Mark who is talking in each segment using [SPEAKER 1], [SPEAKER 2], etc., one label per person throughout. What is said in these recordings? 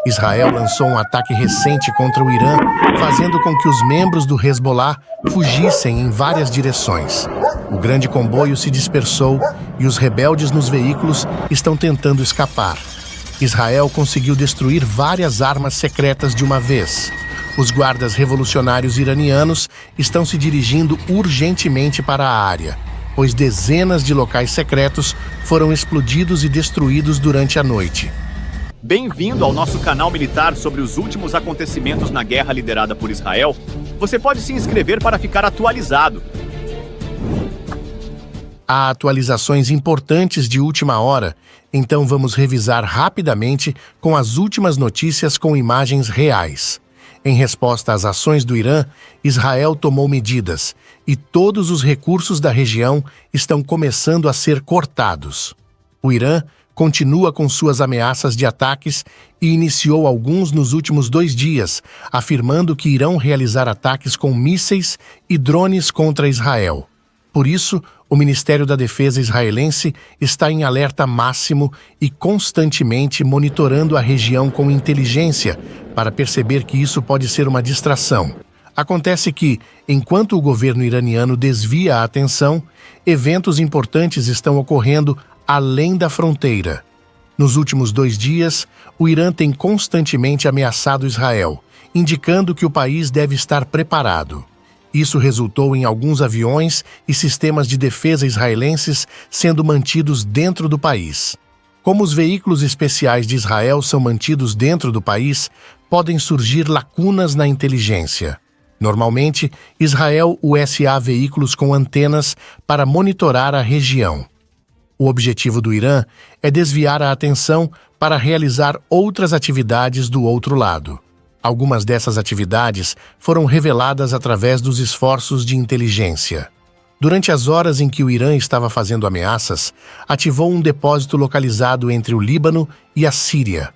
[SPEAKER 1] Israel lançou um ataque recente contra o Irã, fazendo com que os membros do Hezbollah fugissem em várias direções. O grande comboio se dispersou e os rebeldes nos veículos estão tentando escapar. Israel conseguiu destruir várias armas secretas de uma vez. Os guardas revolucionários iranianos estão se dirigindo urgentemente para a área, pois dezenas de locais secretos foram explodidos e destruídos durante a noite.
[SPEAKER 2] Bem-vindo ao nosso canal militar sobre os últimos acontecimentos na guerra liderada por Israel. Você pode se inscrever para ficar atualizado.
[SPEAKER 1] Há atualizações importantes de última hora, então vamos revisar rapidamente com as últimas notícias com imagens reais. Em resposta às ações do Irã, Israel tomou medidas e todos os recursos da região estão começando a ser cortados. O Irã continua com suas ameaças de ataques e iniciou alguns nos últimos 2 dias, afirmando que irão realizar ataques com mísseis e drones contra Israel. Por isso, o Ministério da Defesa israelense está em alerta máximo e constantemente monitorando a região com inteligência para perceber que isso pode ser uma distração. Acontece que, enquanto o governo iraniano desvia a atenção, eventos importantes estão ocorrendo além da fronteira. Nos últimos 2 dias, o Irã tem constantemente ameaçado Israel, indicando que o país deve estar preparado. Isso resultou em alguns aviões e sistemas de defesa israelenses sendo mantidos dentro do país. Como os veículos especiais de Israel são mantidos dentro do país, podem surgir lacunas na inteligência. Normalmente, Israel usa veículos com antenas para monitorar a região. O objetivo do Irã é desviar a atenção para realizar outras atividades do outro lado. Algumas dessas atividades foram reveladas através dos esforços de inteligência. Durante as horas em que o Irã estava fazendo ameaças, ativou um depósito localizado entre o Líbano e a Síria.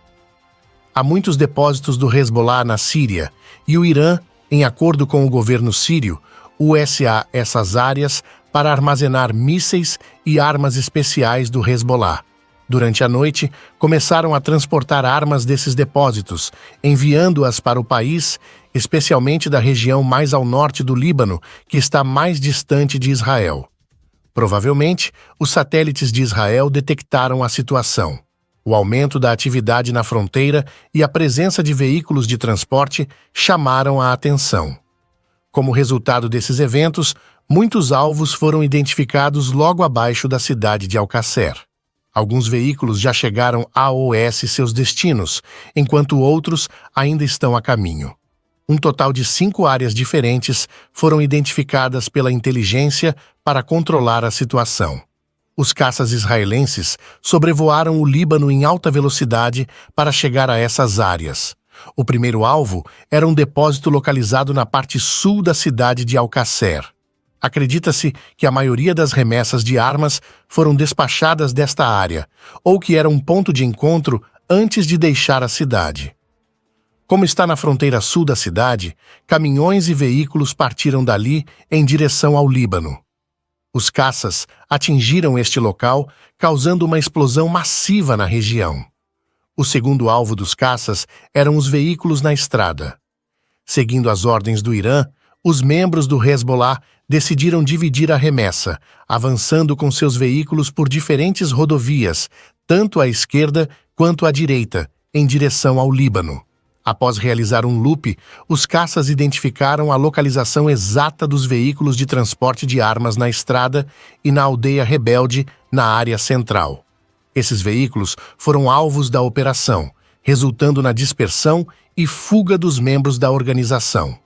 [SPEAKER 1] Há muitos depósitos do Hezbollah na Síria e o Irã, em acordo com o governo sírio, usa essas áreas para armazenar mísseis e armas especiais do Hezbollah. Durante a noite, começaram a transportar armas desses depósitos, enviando-as para o país, especialmente da região mais ao norte do Líbano, que está mais distante de Israel. Provavelmente, os satélites de Israel detectaram a situação. O aumento da atividade na fronteira e a presença de veículos de transporte chamaram a atenção. Como resultado desses eventos, muitos alvos foram identificados logo abaixo da cidade de Al-Qasser. Alguns veículos já chegaram a seus destinos, enquanto outros ainda estão a caminho. Um total de 5 áreas diferentes foram identificadas pela inteligência para controlar a situação. Os caças israelenses sobrevoaram o Líbano em alta velocidade para chegar a essas áreas. O primeiro alvo era um depósito localizado na parte sul da cidade de Al-Qasser. Acredita-se que a maioria das remessas de armas foram despachadas desta área, ou que era um ponto de encontro antes de deixar a cidade. Como está na fronteira sul da cidade, caminhões e veículos partiram dali em direção ao Líbano. Os caças atingiram este local, causando uma explosão massiva na região. O segundo alvo dos caças eram os veículos na estrada. Seguindo as ordens do Irã, os membros do Hezbollah decidiram dividir a remessa, avançando com seus veículos por diferentes rodovias, tanto à esquerda quanto à direita, em direção ao Líbano. Após realizar um loop, os caças identificaram a localização exata dos veículos de transporte de armas na estrada e na aldeia rebelde, na área central. Esses veículos foram alvos da operação, resultando na dispersão e fuga dos membros da organização.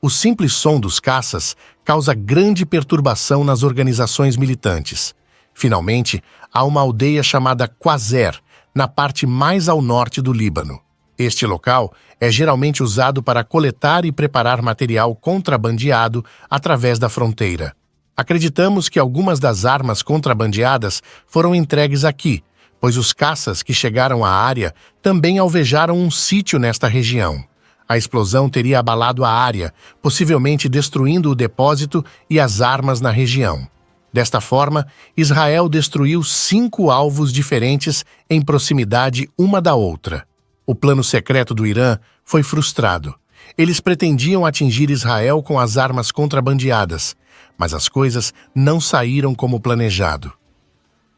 [SPEAKER 1] O simples som dos caças causa grande perturbação nas organizações militantes. Finalmente, há uma aldeia chamada Qasser, na parte mais ao norte do Líbano. Este local é geralmente usado para coletar e preparar material contrabandeado através da fronteira. Acreditamos que algumas das armas contrabandeadas foram entregues aqui, pois os caças que chegaram à área também alvejaram um sítio nesta região. A explosão teria abalado a área, possivelmente destruindo o depósito e as armas na região. Desta forma, Israel destruiu 5 alvos diferentes em proximidade uma da outra. O plano secreto do Irã foi frustrado. Eles pretendiam atingir Israel com as armas contrabandeadas, mas as coisas não saíram como planejado.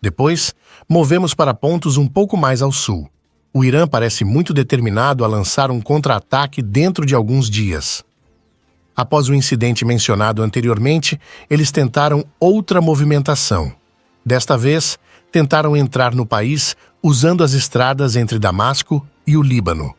[SPEAKER 1] Depois, movemos para pontos um pouco mais ao sul. O Irã parece muito determinado a lançar um contra-ataque dentro de alguns dias. Após o incidente mencionado anteriormente, eles tentaram outra movimentação. Desta vez, tentaram entrar no país usando as estradas entre Damasco e o Líbano.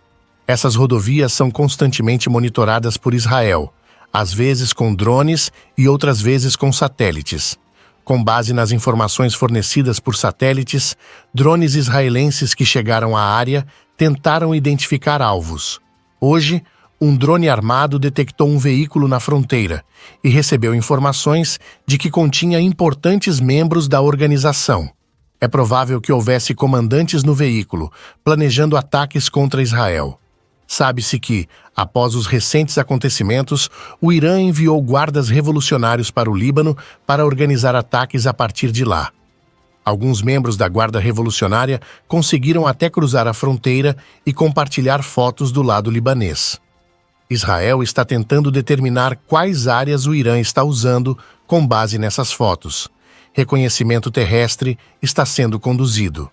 [SPEAKER 1] Essas rodovias são constantemente monitoradas por Israel, às vezes com drones e outras vezes com satélites. Com base nas informações fornecidas por satélites, drones israelenses que chegaram à área tentaram identificar alvos. Hoje, um drone armado detectou um veículo na fronteira e recebeu informações de que continha importantes membros da organização. É provável que houvesse comandantes no veículo, planejando ataques contra Israel. Sabe-se que, após os recentes acontecimentos, o Irã enviou guardas revolucionários para o Líbano para organizar ataques a partir de lá. Alguns membros da Guarda Revolucionária conseguiram até cruzar a fronteira e compartilhar fotos do lado libanês. Israel está tentando determinar quais áreas o Irã está usando com base nessas fotos. Reconhecimento terrestre está sendo conduzido.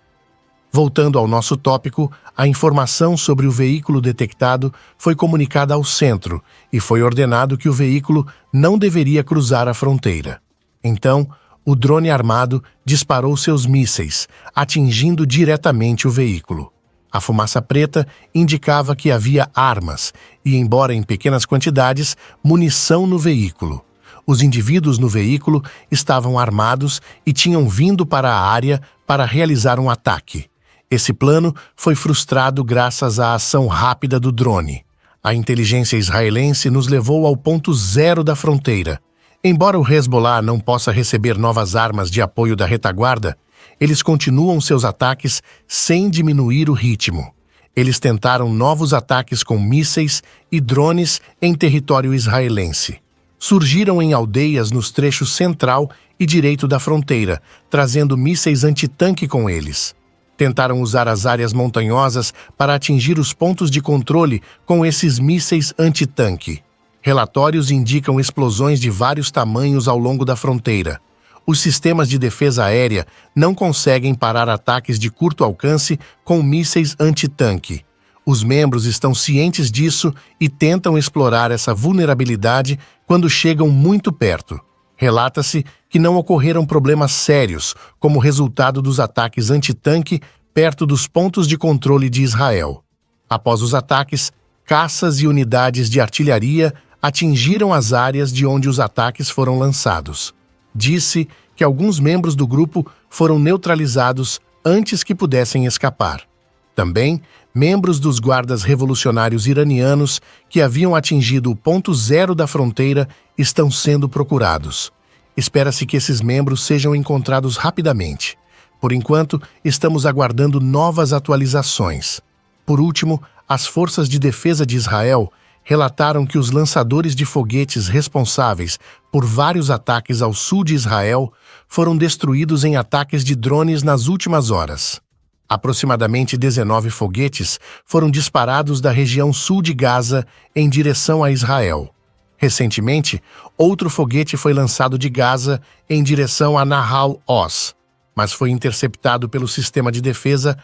[SPEAKER 1] Voltando ao nosso tópico, a informação sobre o veículo detectado foi comunicada ao centro e foi ordenado que o veículo não deveria cruzar a fronteira. Então, o drone armado disparou seus mísseis, atingindo diretamente o veículo. A fumaça preta indicava que havia armas e, embora em pequenas quantidades, munição no veículo. Os indivíduos no veículo estavam armados e tinham vindo para a área para realizar um ataque. Esse plano foi frustrado graças à ação rápida do drone. A inteligência israelense nos levou ao ponto zero da fronteira. Embora o Hezbollah não possa receber novas armas de apoio da retaguarda, eles continuam seus ataques sem diminuir o ritmo. Eles tentaram novos ataques com mísseis e drones em território israelense. Surgiram em aldeias nos trechos central e direito da fronteira, trazendo mísseis antitanque com eles. Tentaram usar as áreas montanhosas para atingir os pontos de controle com esses mísseis antitanque. Relatórios indicam explosões de vários tamanhos ao longo da fronteira. Os sistemas de defesa aérea não conseguem parar ataques de curto alcance com mísseis antitanque. Os membros estão cientes disso e tentam explorar essa vulnerabilidade quando chegam muito perto. Relata-se que não ocorreram problemas sérios como resultado dos ataques antitanque perto dos pontos de controle de Israel. Após os ataques, caças e unidades de artilharia atingiram as áreas de onde os ataques foram lançados. Disse que alguns membros do grupo foram neutralizados antes que pudessem escapar. Também, membros dos guardas revolucionários iranianos que haviam atingido o ponto zero da fronteira estão sendo procurados. Espera-se que esses membros sejam encontrados rapidamente. Por enquanto, estamos aguardando novas atualizações. Por último, as forças de defesa de Israel relataram que os lançadores de foguetes responsáveis por vários ataques ao sul de Israel foram destruídos em ataques de drones nas últimas horas. Aproximadamente 19 foguetes foram disparados da região sul de Gaza em direção a Israel. Recentemente, outro foguete foi lançado de Gaza em direção a Nahal Oz, mas foi interceptado pelo sistema de defesa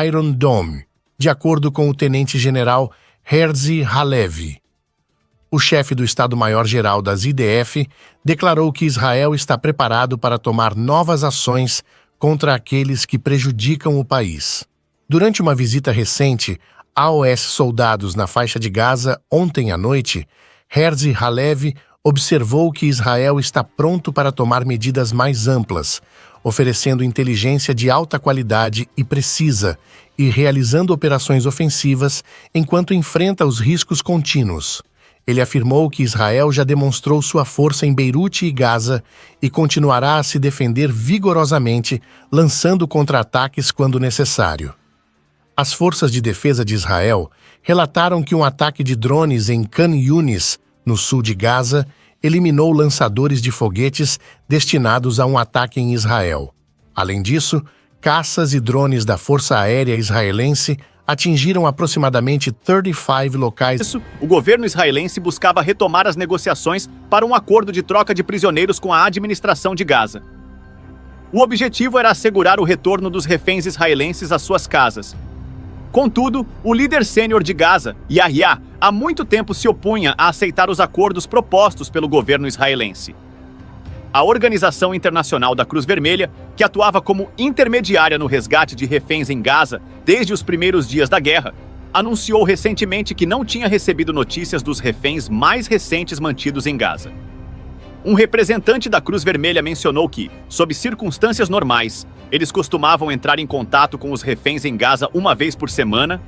[SPEAKER 1] Iron Dome, de acordo com o tenente-general Herzi Halevi. O chefe do Estado-Maior-Geral das IDF declarou que Israel está preparado para tomar novas ações contra aqueles que prejudicam o país. Durante uma visita recente aos soldados na faixa de Gaza ontem à noite, Herzi Halevi observou que Israel está pronto para tomar medidas mais amplas, oferecendo inteligência de alta qualidade e precisa e realizando operações ofensivas enquanto enfrenta os riscos contínuos. Ele afirmou que Israel já demonstrou sua força em Beirute e Gaza e continuará a se defender vigorosamente, lançando contra-ataques quando necessário. As forças de defesa de Israel relataram que um ataque de drones em Khan Yunis, no sul de Gaza, eliminou lançadores de foguetes destinados a um ataque em Israel. Além disso, caças e drones da Força Aérea Israelense atingiram aproximadamente 35 locais.
[SPEAKER 2] Isso, o governo israelense buscava retomar as negociações para um acordo de troca de prisioneiros com a administração de Gaza. O objetivo era assegurar o retorno dos reféns israelenses às suas casas. Contudo, o líder sênior de Gaza, Yahya, há muito tempo se opunha a aceitar os acordos propostos pelo governo israelense. A Organização Internacional da Cruz Vermelha, que atuava como intermediária no resgate de reféns em Gaza desde os primeiros dias da guerra, anunciou recentemente que não tinha recebido notícias dos reféns mais recentes mantidos em Gaza. Um representante da Cruz Vermelha mencionou que, sob circunstâncias normais, eles costumavam entrar em contato com os reféns em Gaza uma vez por semana.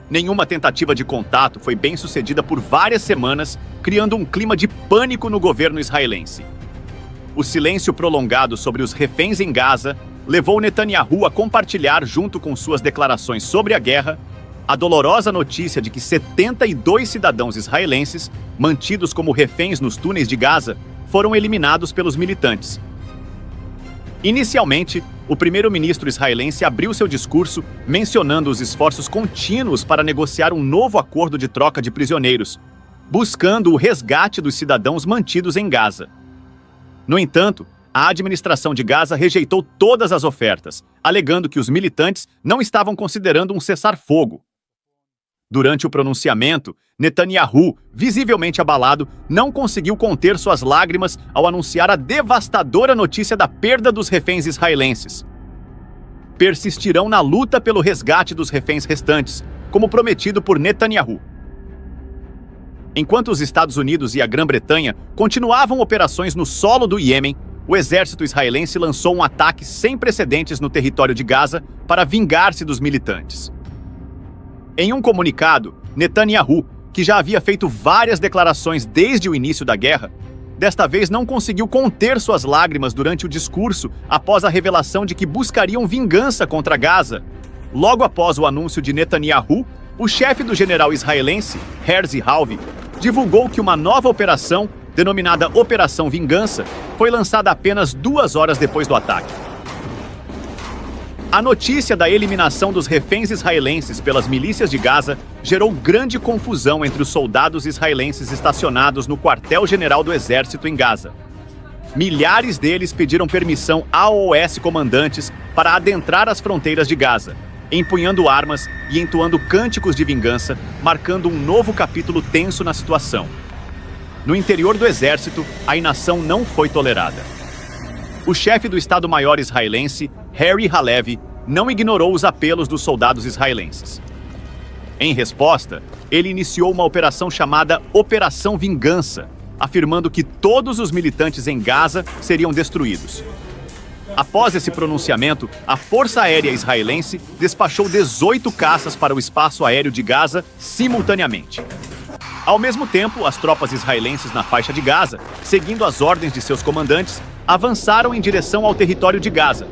[SPEAKER 2] Nenhuma tentativa de contato foi bem sucedida por várias semanas, criando um clima de pânico no governo israelense. O silêncio prolongado sobre os reféns em Gaza levou Netanyahu a compartilhar, junto com suas declarações sobre a guerra, a dolorosa notícia de que 72 cidadãos israelenses, mantidos como reféns nos túneis de Gaza, foram eliminados pelos militantes. Inicialmente, o primeiro-ministro israelense abriu seu discurso mencionando os esforços contínuos para negociar um novo acordo de troca de prisioneiros, buscando o resgate dos cidadãos mantidos em Gaza. No entanto, a administração de Gaza rejeitou todas as ofertas, alegando que os militantes não estavam considerando um cessar-fogo. Durante o pronunciamento, Netanyahu, visivelmente abalado, não conseguiu conter suas lágrimas ao anunciar a devastadora notícia da perda dos reféns israelenses. Persistirão na luta pelo resgate dos reféns restantes, como prometido por Netanyahu. Enquanto os Estados Unidos e a Grã-Bretanha continuavam operações no solo do Iêmen, o exército israelense lançou um ataque sem precedentes no território de Gaza para vingar-se dos militantes. Em um comunicado, Netanyahu, que já havia feito várias declarações desde o início da guerra, desta vez não conseguiu conter suas lágrimas durante o discurso após a revelação de que buscariam vingança contra Gaza. Logo após o anúncio de Netanyahu, o chefe do general israelense, Herzi Halvi, divulgou que uma nova operação, denominada Operação Vingança, foi lançada apenas 2 horas depois do ataque. A notícia da eliminação dos reféns israelenses pelas milícias de Gaza gerou grande confusão entre os soldados israelenses estacionados no quartel-general do exército em Gaza. Milhares deles pediram permissão a OS comandantes para adentrar as fronteiras de Gaza, empunhando armas e entoando cânticos de vingança, marcando um novo capítulo tenso na situação. No interior do exército, a inação não foi tolerada. O chefe do Estado-Maior israelense, Harry Halevi, não ignorou os apelos dos soldados israelenses. Em resposta, ele iniciou uma operação chamada Operação Vingança, afirmando que todos os militantes em Gaza seriam destruídos. Após esse pronunciamento, a Força Aérea Israelense despachou 18 caças para o espaço aéreo de Gaza simultaneamente. Ao mesmo tempo, as tropas israelenses na faixa de Gaza, seguindo as ordens de seus comandantes, avançaram em direção ao território de Gaza.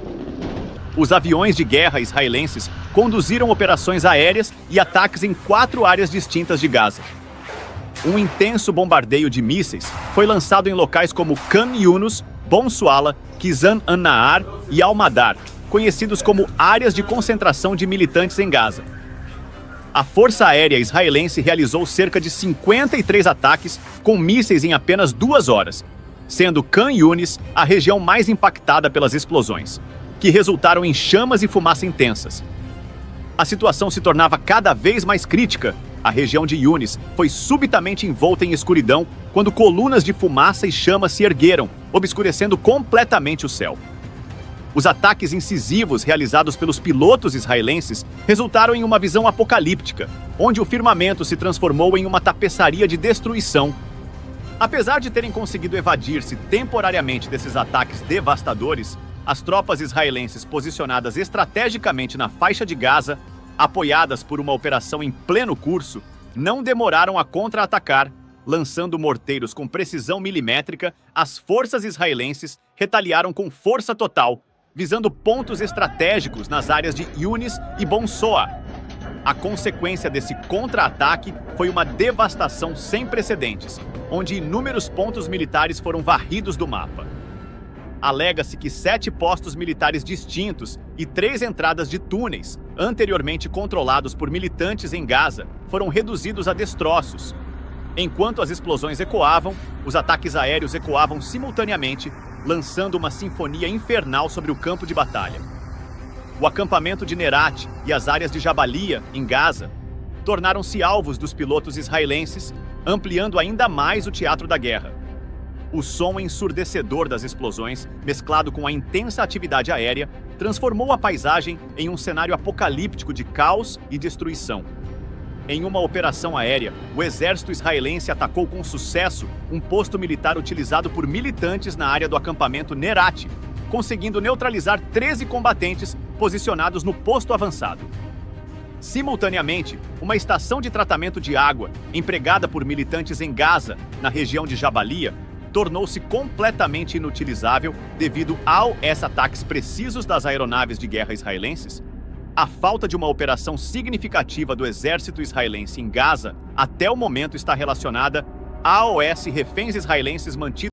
[SPEAKER 2] Os aviões de guerra israelenses conduziram operações aéreas e ataques em 4 áreas distintas de Gaza. Um intenso bombardeio de mísseis foi lançado em locais como Khan Yunus, Bon Suala, Kizan an-Nahar e Al-Madar, conhecidos como áreas de concentração de militantes em Gaza. A Força Aérea Israelense realizou cerca de 53 ataques com mísseis em apenas 2 horas, sendo Khan Yunis a região mais impactada pelas explosões, que resultaram em chamas e fumaça intensas. A situação se tornava cada vez mais crítica. A região de Yunis foi subitamente envolta em escuridão quando colunas de fumaça e chamas se ergueram, obscurecendo completamente o céu. Os ataques incisivos realizados pelos pilotos israelenses resultaram em uma visão apocalíptica, onde o firmamento se transformou em uma tapeçaria de destruição. Apesar de terem conseguido evadir-se temporariamente desses ataques devastadores, as tropas israelenses posicionadas estrategicamente na faixa de Gaza, apoiadas por uma operação em pleno curso, não demoraram a contra-atacar, lançando morteiros com precisão milimétrica. As forças israelenses retaliaram com força total, visando pontos estratégicos nas áreas de Yunis e Bon Soa. A consequência desse contra-ataque foi uma devastação sem precedentes, onde inúmeros pontos militares foram varridos do mapa. Alega-se que 7 postos militares distintos e 3 entradas de túneis, anteriormente controlados por militantes em Gaza, foram reduzidos a destroços. Enquanto as explosões ecoavam, os ataques aéreos ecoavam simultaneamente, lançando uma sinfonia infernal sobre o campo de batalha. O acampamento de Nerat e as áreas de Jabalia, em Gaza, tornaram-se alvos dos pilotos israelenses, ampliando ainda mais o teatro da guerra. O som ensurdecedor das explosões, mesclado com a intensa atividade aérea, transformou a paisagem em um cenário apocalíptico de caos e destruição. Em uma operação aérea, o exército israelense atacou com sucesso um posto militar utilizado por militantes na área do acampamento Nerat, conseguindo neutralizar 13 combatentes posicionados no posto avançado. Simultaneamente, uma estação de tratamento de água, empregada por militantes em Gaza, na região de Jabalia, tornou-se completamente inutilizável devido aos ataques precisos das aeronaves de guerra israelenses. A falta de uma operação significativa do exército israelense em Gaza até o momento está relacionada aos reféns israelenses mantidos